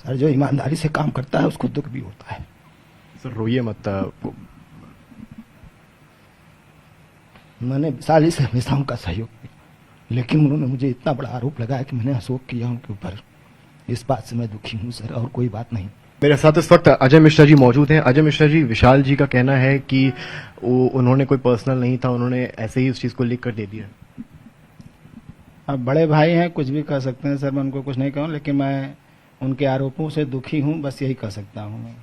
Sir जो ईमानदारी से काम करता है उसको दुख भी होता है। सर रोइए मत। मैंने विशाली से हमेशा उनका सहयोग किया, लेकिन उन्होंने मुझे इतना बड़ा आरोप लगाया कि मैंने अशोक किया उनके ऊपर। इस बात से मैं दुखी हूँ सर, और कोई बात नहीं। मेरे साथ इस वक्त अजय मिश्रा जी मौजूद हैं। अजय मिश्रा जी, विशाल जी का कहना है कि उन्होंने कोई पर्सनल नहीं था, उन्होंने ऐसे ही उस चीज को लिख कर दे दिया। अब बड़े भाई हैं, कुछ भी कह सकते हैं सर, मैं उनको कुछ नहीं कहूँ, लेकिन मैं उनके आरोपों से दुखी हूँ, बस यही कह सकता हूँ। मैं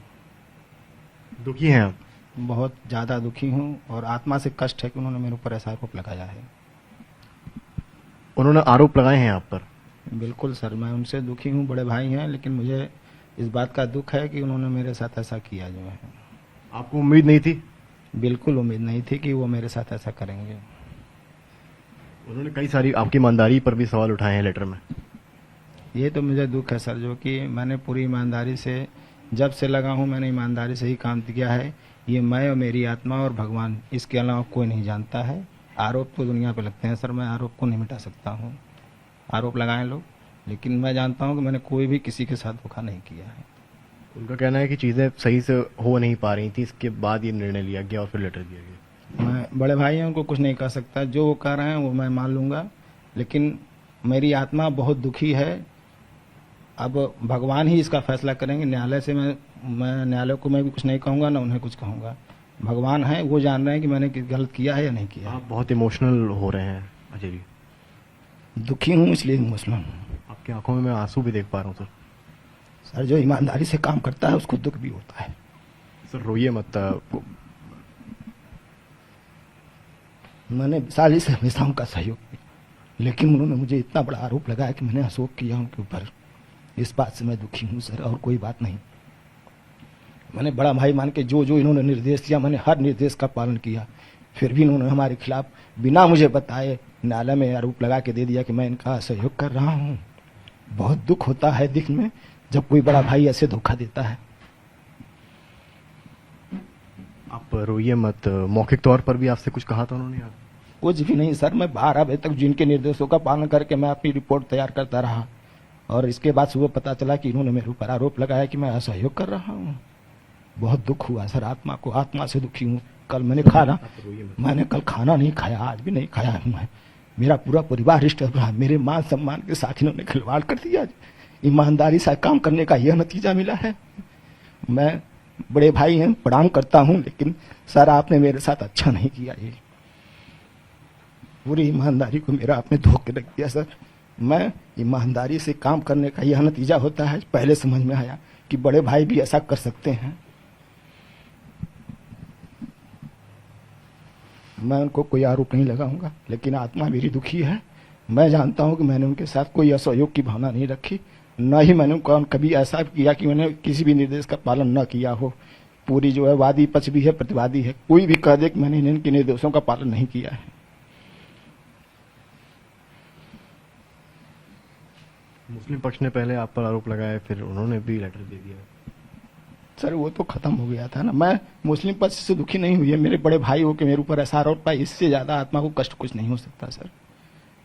दुखी हैं आप? बहुत ज़्यादा दुखी हूँ और आत्मा से कष्ट है कि उन्होंने मेरे ऊपर ऐसा आरोप लगाया है। उन्होंने आरोप लगाए हैं आप पर? बिल्कुल सर, मैं उनसे दुखी हूँ, बड़े भाई हैं, लेकिन मुझे इस बात का दुख है कि उन्होंने मेरे साथ ऐसा किया जो है। आपको उम्मीद नहीं थी? बिल्कुल उम्मीद नहीं थी कि वो मेरे साथ ऐसा करेंगे। उन्होंने कई सारी आपकी ईमानदारी पर भी सवाल उठाए हैं लेटर में। ये तो मुझे दुख है सर, जो कि मैंने पूरी ईमानदारी से, जब से लगा हूँ मैंने ईमानदारी से ही काम किया है। ये मैं और मेरी आत्मा और भगवान, इसके अलावा कोई नहीं जानता है। आरोप तो दुनिया पे लगते हैं सर, मैं आरोप को नहीं मिटा सकता हूँ। आरोप लगाएं लोग, लेकिन मैं जानता हूँ कि मैंने कोई भी किसी के साथ धोखा नहीं किया है। उनका कहना है कि चीजें सही से हो नहीं पा रही थी, इसके बाद ये निर्णय लिया गया और फिर लेटर दिया गया। मैं बड़े भाई हैं, उनको कुछ नहीं कह सकता। जो वो कह रहे हैं वो मैं मान लूँगा, लेकिन मेरी आत्मा बहुत दुखी है। अब भगवान ही इसका फैसला करेंगे। न्यायालय से मैं न्यायालय को मैं भी कुछ नहीं कहूँगा, ना उन्हें कुछ कहूँगा। भगवान है, वो जान रहे हैं कि मैंने गलत किया है या नहीं किया है। आप बहुत इमोशनल हो रहे हैं अजय जी। दुखी हूँ इसलिए इमोशनल हूँ। आपकी आंखों में मैं आंसू भी देख पा रहा हूँ सर। सर जो ईमानदारी से काम करता है उसको दुख भी होता है। सर रोइए मत। मैंने विशाली से हमेशा उनका सहयोग किया, लेकिन उन्होंने मुझे इतना बड़ा आरोप लगाया कि मैंने अशोक किया उनके ऊपर। इस बात से मैं दुखी हूँ सर, और कोई बात नहीं। मैंने बड़ा भाई मान के जो जो इन्होंने निर्देश दिया, मैंने हर निर्देश का पालन किया। फिर भी इन्होंने हमारे खिलाफ बिना मुझे बताए न्यायालय में आरोप लगा के दे दिया कि मैं इनका सहयोग कर रहा हूँ। बहुत दुख होता है दिल में जब कोई बड़ा भाई ऐसे धोखा देता है। आप रोइए मत। मौखिक तौर पर भी आपसे कुछ कहा था उन्होंने? आप कुछ भी नहीं सर, मैं 12 बजे तक जिनके निर्देशों का पालन करके मैं अपनी रिपोर्ट तैयार करता रहा, और इसके बाद सुबह पता चला कि इन्होंने मेरे ऊपर आरोप लगाया कि मैं असहयोग कर रहा हूँ। बहुत दुख हुआ सर, आत्मा से दुखी हूँ। कल मैंने कल खाना नहीं खाया, आज भी नहीं खाया हूँ मैं। मेरा पूरा परिवार डिस्टर्ब रहा, मेरे मान सम्मान के साथ इन्होंने खिलवाड़ कर दिया। ईमानदारी से काम करने का यह नतीजा मिला है। मैं बड़े भाई हैं, प्रणाम करता हूँ, लेकिन सर आपने मेरे साथ अच्छा नहीं किया। ये पूरी ईमानदारी को मेरा आपने धोखे रख दिया सर। मैं ईमानदारी से काम करने का यह नतीजा होता है, पहले समझ में आया कि बड़े भाई भी ऐसा कर सकते हैं। मैं उनको कोई आरोप नहीं लगाऊंगा, लेकिन आत्मा मेरी दुखी है। मैं जानता हूं कि मैंने उनके साथ कोई असहयोग की भावना नहीं रखी, न ही मैंने उनको कभी ऐसा किया कि मैंने किसी भी निर्देश का पालन न किया हो। पूरी जो है वादी पक्ष भी है, प्रतिवादी है, कोई भी कह दे कि मैंने इनके निर्देशों का पालन नहीं किया है। मुस्लिम पक्ष ने पहले आप पर आरोप लगाया, फिर उन्होंने भी लेटर दे दिया। सर वो तो खत्म हो गया था ना। मैं मुस्लिम पक्ष से दुखी नहीं हुई है, मेरे बड़े भाई हो के मेरे ऊपर ऐसा आरोप पाया, इससे ज्यादा आत्मा को कष्ट कुछ नहीं हो सकता सर।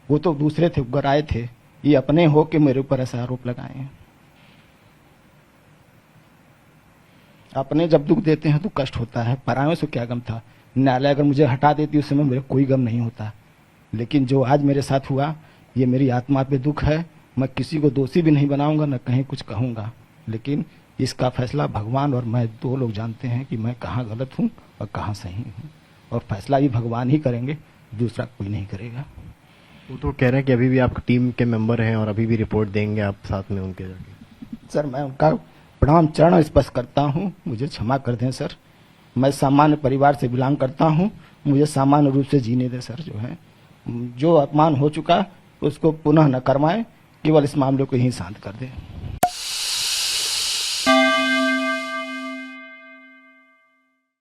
वो तो दूसरे थे, गराए थे, ये अपने हो के मेरे ऊपर ऐसा आरोप लगाए हैं। अपने जब दुख देते हैं तो कष्ट होता है, परायों से क्या गम था। न्यायालय अगर मुझे हटा देती उस समय मेरे कोई गम नहीं होता, लेकिन जो आज मेरे साथ हुआ ये मेरी आत्मा पे दुख है। मैं किसी को दोषी भी नहीं बनाऊंगा, न कहीं कुछ कहूंगा, लेकिन इसका फैसला भगवान और मैं दो लोग जानते हैं कि मैं कहाँ गलत हूँ और कहाँ सही हूँ, और फैसला भी भगवान ही करेंगे, दूसरा कोई नहीं करेगा। वो तो कह रहे हैं कि अभी भी आप टीम के मेंबर हैं और अभी भी रिपोर्ट देंगे आप साथ में उनके जाके। सर मैं उनका प्रणाम चरण स्पर्श करता हूँ, मुझे क्षमा कर दें सर। मैं सामान्य परिवार से बिलोंग करता हूँ, मुझे सामान्य रूप से जीने दें सर। जो है जो अपमान हो चुका उसको पुनः न करवाएं, केवल इस मामले को ही शांत कर दें।